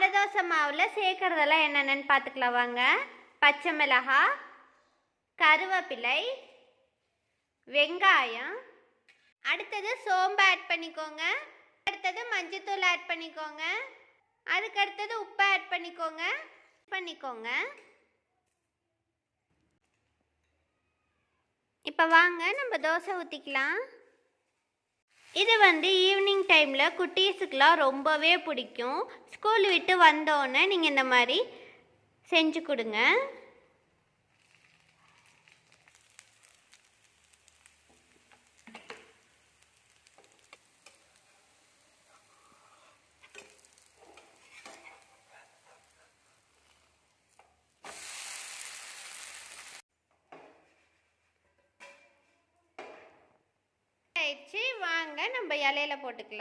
அரை தோசை மாவில் சேர்க்குறதெல்லாம் என்னென்னு பார்த்துக்கலாம் வாங்க. பச்சை மிளகாய், கருவேப்பிலை, வெங்காயம், அடுத்தது சோம்பு ஆட் பண்ணிக்கோங்க. அடுத்தது மஞ்சத்தூள் ஆட் பண்ணிக்கோங்க. அதுக்கு அடுத்தது உப்பு ஆட் பண்ணிக்கோங்க. இப்போ வாங்க நம்ம தோசை ஊற்றிக்கலாம். இது ஈவினிங் டைமில் குட்டீஸுக்கெலாம் ரொம்பவே பிடிக்கும். ஸ்கூல் விட்டு வந்தோடனே நீங்கள் இந்த மாதிரி செஞ்சு கொடுங்க. வாங்க நம்ம இலையில போட்டுக்கலாம்.